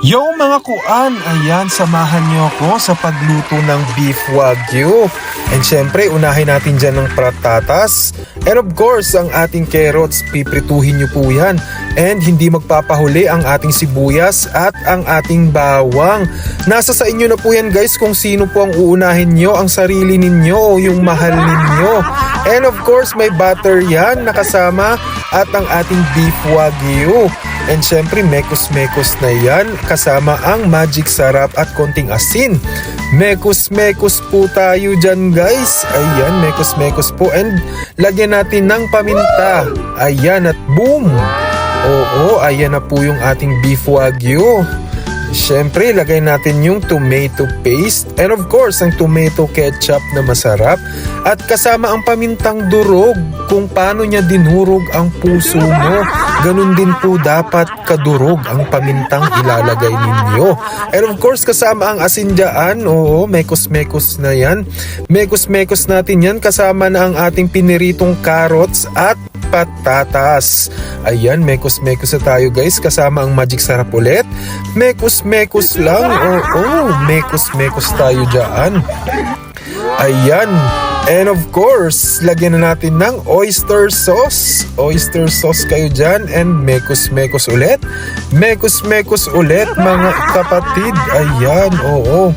Yo mga kuan, ayan, samahan niyo ako sa pagluto ng beef wagyu. And syempre, unahin natin dyan ng patatas. And of course, ang ating carrots, piprituhin niyo po yan. And hindi magpapahuli ang ating sibuyas at ang ating bawang. Nasa sa inyo na po yan guys kung sino po ang uunahin niyo, ang sarili ninyo o yung mahal ninyo. And of course, may butter yan nakasama at ang ating beef wagyu. And syempre, mekos-mekos na yan kasama ang magic sarap at konting asin. Mekos-mekos po tayo dyan guys. Ayan, mekos-mekos po. And lagyan natin ng paminta. Ayan at boom! Oo, ayan na po yung ating beef wagyu. Syempre, lagay natin yung tomato paste and of course, ang tomato ketchup na masarap at kasama ang pamintang durog kung paano niya dinurog ang puso mo. Ganun din po dapat kadurog ang pamintang ilalagay ninyo. And of course, kasama ang asin dyan. Oo, mekos-mekos na yan. Mekos-mekos natin yan kasama na ang ating piniritong carrots at patatas. Ayan, mekos-mekos na tayo guys kasama ang magic sarap ulit. Mekos-mekos lang. Oo, mekos-mekos tayo dyan. Ayan. And of course, lagyan na natin ng oyster sauce. Oyster sauce kayo dyan. And mekos-mekos ulit. Mekos-mekos ulit mga kapatid. Ayan, oo.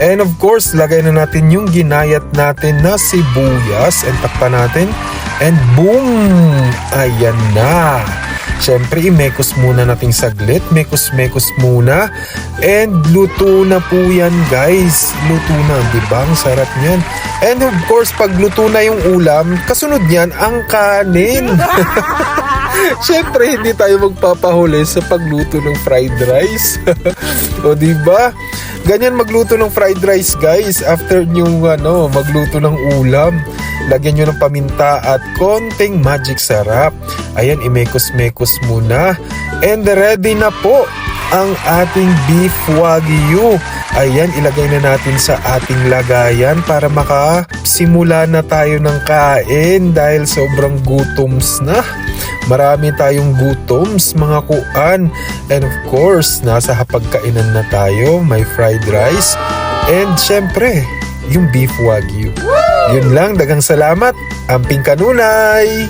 And of course, lagay na natin yung ginayat natin na sibuyas. And takpan natin. And boom! Ayan na. Siyempre, i-mekos muna nating saglit. Mekos-mekos muna. And luto na po yan, guys. Luto na, di ba? Ang sarap niyan. And of course, pag luto na yung ulam, kasunod niyan, ang kanin. Siyempre, hindi tayo magpapahuli sa pagluto ng fried rice. O, di ba? Ganyan magluto ng fried rice, guys. After nyo, magluto ng ulam. Lagyan nyo ng paminta at konting magic sarap. Ayan, imekos-mekos muna. And ready na po ang ating beef wagyu. Ayan, ilagay na natin sa ating lagayan para makasimula na tayo ng kain dahil sobrang gutoms na. Marami tayong gutoms mga kuan. And of course, nasa hapagkainan na tayo. May fried rice. And syempre, yung beef wagyu. Yun lang, daghang salamat. Amping kanunay!